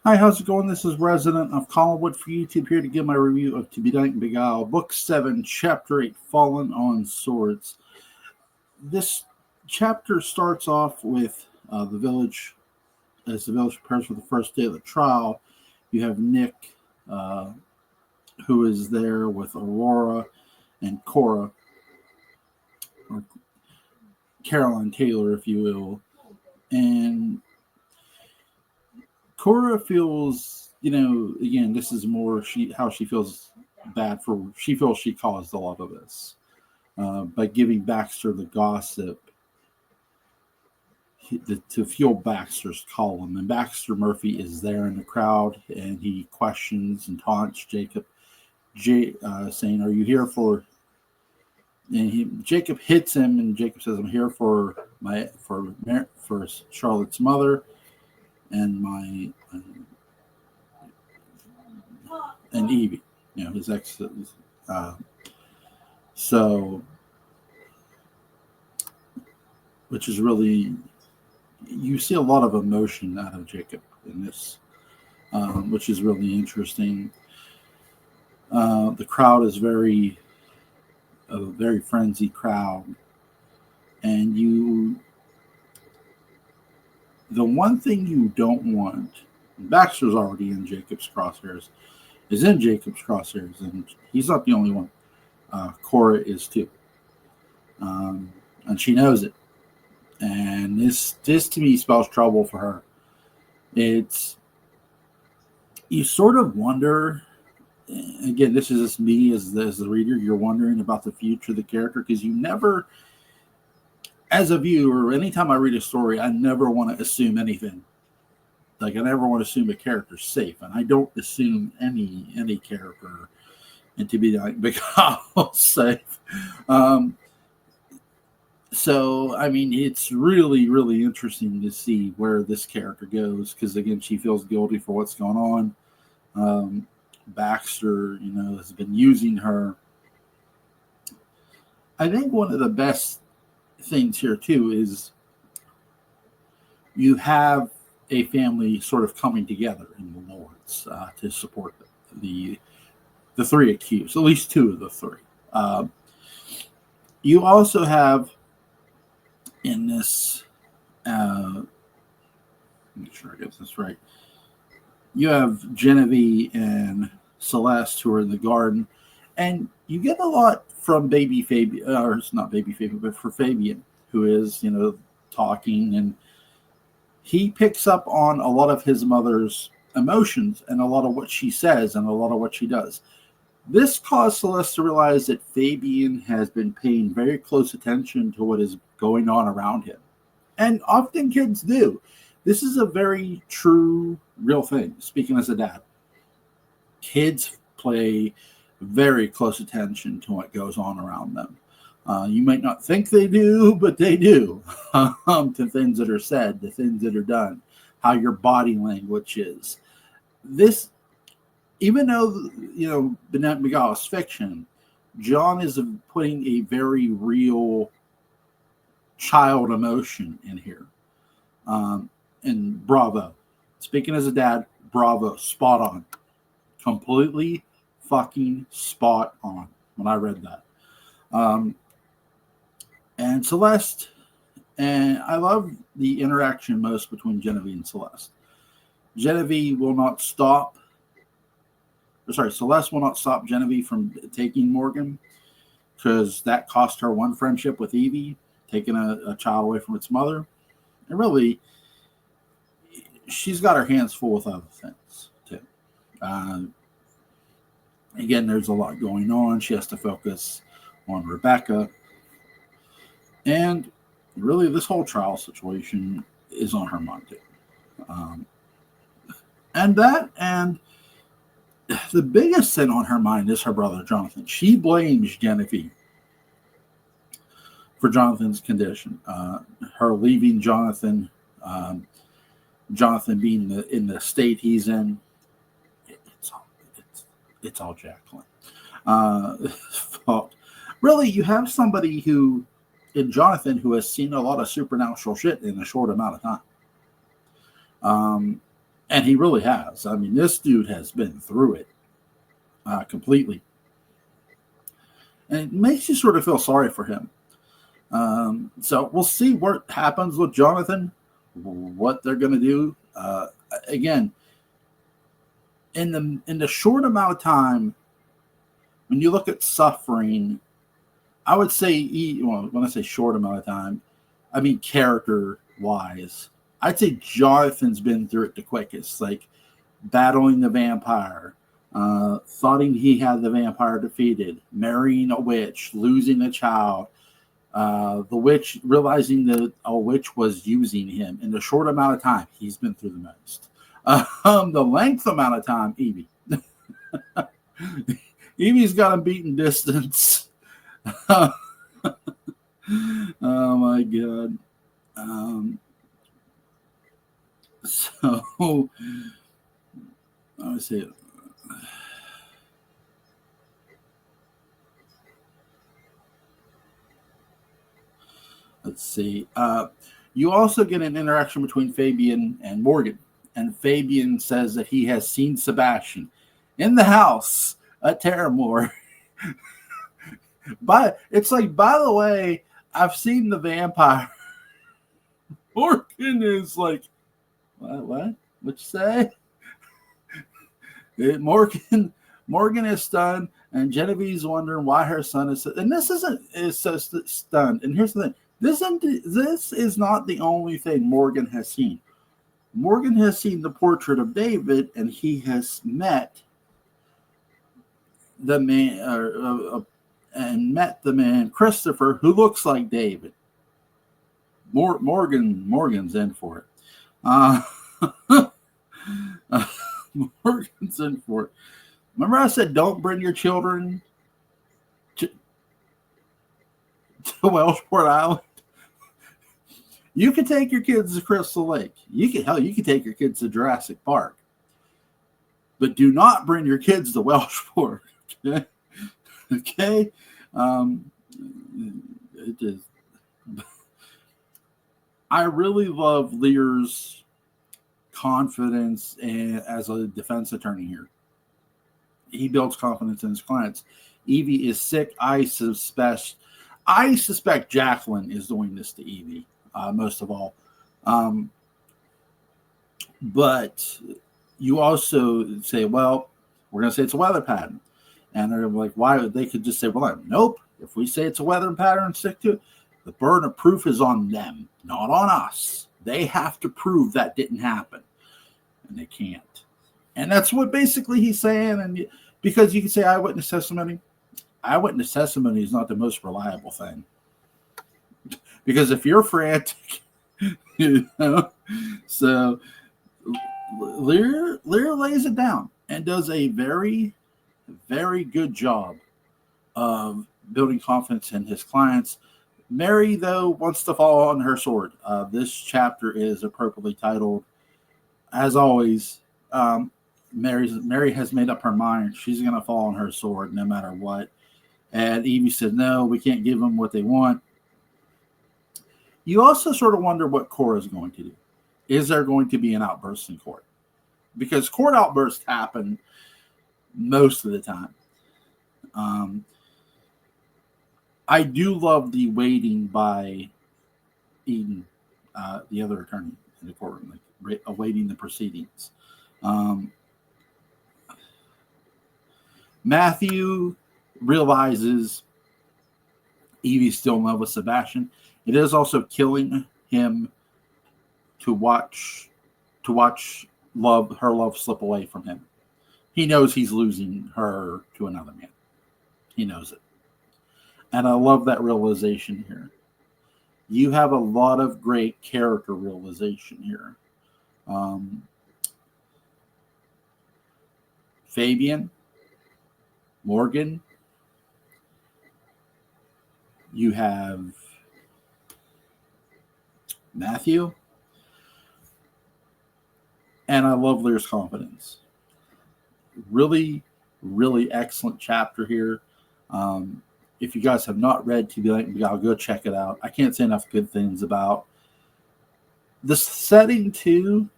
Hi, how's it going? This is Resident of Collinwood for YouTube here to give my review of To Benight and Beguile, Book 7, Chapter 8, Fallen on Swords. This chapter starts off with the village, as the village prepares for the first day of the trial. You have Nick, uh, who is there with Aurora and Cora, or Caroline Taylor, if you will. And Cora feels, again, this is more how she feels bad for. She feels she caused a lot of this by giving Baxter the gossip to fuel Baxter's column. And Baxter Murphy is there in the crowd, and he questions and taunts Jacob, saying, "Are you here for?" And Jacob hits him, and Jacob says, "I'm here for Charlotte's mother and my." And Evie, his ex. So, which is really, you see a lot of emotion out of Jacob in this, which is really interesting. The crowd is a very frenzied crowd, and the one thing you don't want, Baxter's already in Jacob's crosshairs, and he's not the only one. Cora is too, and she knows it. And this to me spells trouble for her. It's, you sort of wonder. Again, this is just me as the reader. You're wondering about the future of the character because you never, as a viewer, anytime I read a story, I never want to assume anything. Like, I never want to assume a character's safe, and I don't assume any character and to be like Beguile safe. So, I mean, it's really, really interesting to see where this character goes because, again, she feels guilty for what's going on. Baxter, has been using her. I think one of the best things here, too, is you have a family sort of coming together in the Lords to support the three accused, at least two of the three. You also have in this, make sure I get this right. You have Genevieve and Celeste who are in the garden, and you get a lot from baby Fabian, or it's not baby Fabian, but for Fabian, who is, talking, and he picks up on a lot of his mother's emotions and a lot of what she says and a lot of what she does. This caused Celeste to realize that Fabian has been paying very close attention to what is going on around him. And often kids do. This is a very true, real thing. Speaking as a dad, kids play very close attention to what goes on around them. You might not think they do, but they do. To things that are said, to things that are done, how your body language is. This, even though, Benight and Beguile is fiction, John is putting a very real child emotion in here. And bravo. Speaking as a dad, bravo. Spot on. Completely fucking spot on when I read that. And Celeste, and I love the interaction most between Genevieve and Celeste. Celeste will not stop Genevieve from taking Morgan because that cost her one friendship with Evie, taking a child away from its mother. And really, she's got her hands full with other things, too. Again, there's a lot going on. She has to focus on Rebecca. And really, this whole trial situation is on her mind, too. And the biggest thing on her mind is her brother, Jonathan. She blames Genevieve for Jonathan's condition. Her leaving Jonathan, Jonathan being in the state he's in. It's all Jacqueline. Fault. Really, you have somebody in Jonathan who has seen a lot of supernatural shit in a short amount of time. And he really has. I mean, this dude has been through it completely. And it makes you sort of feel sorry for him. So we'll see what happens with Jonathan, what they're going to do. Again, in the short amount of time, when you look at suffering, I would say, well, when I say short amount of time, I mean character-wise. I'd say Jonathan's been through it the quickest, like battling the vampire, thought he had the vampire defeated, marrying a witch, losing a child, the witch realizing that a witch was using him. In the short amount of time, he's been through the most. The length amount of time, Evie. Evie's got a beaten distance. Oh my God. So let me see. Let's see. You also get an interaction between Fabian and Morgan. And Fabian says that he has seen Sebastian in the house at Terramore. But it's like, by the way, I've seen the vampire. Morgan is like, what? What'd you say? Morgan is stunned, and Genevieve's wondering why her son is. And this is so stunned. And here's the thing: this is not the only thing Morgan has seen. Morgan has seen the portrait of David, and he has met the man, met the man Christopher, who looks like David. Morgan's in for it. Morgan's in for it. Remember I said don't bring your children to Welshport Island? You can take your kids to Crystal Lake. You can take your kids to Jurassic Park. But do not bring your kids to Welshport. Okay? Okay? It is. I really love Lear's confidence as a defense attorney here. He builds confidence in his clients. Evie is sick. I suspect Jacqueline is doing this to Evie, most of all. But you also say, well, we're going to say it's a weather pattern. And they're like, why? They could just say, well, nope. If we say it's a weather pattern and stick to it, the burden of proof is on them, not on us. They have to prove that didn't happen. And they can't. And that's what basically he's saying. And because you can say eyewitness testimony. Eyewitness testimony is not the most reliable thing. Because if you're frantic, you know, so Lear lays it down and does a very, very good job of building confidence in his clients. Mary, though, wants to fall on her sword. This chapter is appropriately titled, as always, Mary has made up her mind. She's going to fall on her sword no matter what. And Evie said, no, we can't give them what they want. You also sort of wonder what Cora is going to do. Is there going to be an outburst in court? Because court outbursts happen most of the time. I do love the waiting by Eden, the other attorney in the courtroom, like awaiting the proceedings. Matthew realizes Evie's still in love with Sebastian. It is also killing him to watch her love slip away from him. He knows he's losing her to another man. He knows it. And I love that realization here. You have a lot of great character realization here. Fabian, Morgan, you have Matthew, and I love Lear's confidence. Really, really excellent chapter here. If you guys have not read To Be Like Beguile, go check it out. I can't say enough good things about the setting too.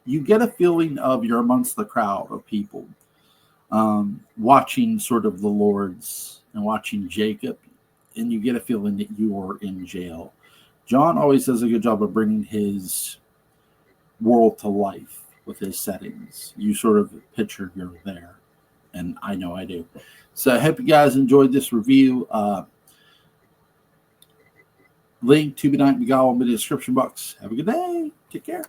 you get a feeling of you're amongst the crowd of people watching sort of the Lords and watching Jacob, and you get a feeling that you are in jail. John always does a good job of bringing his world to life with his settings. You sort of picture you're there, and I know I do. So I hope you guys enjoyed this review. Link to Benight and Beguile in the description box. Have a good day. Take care.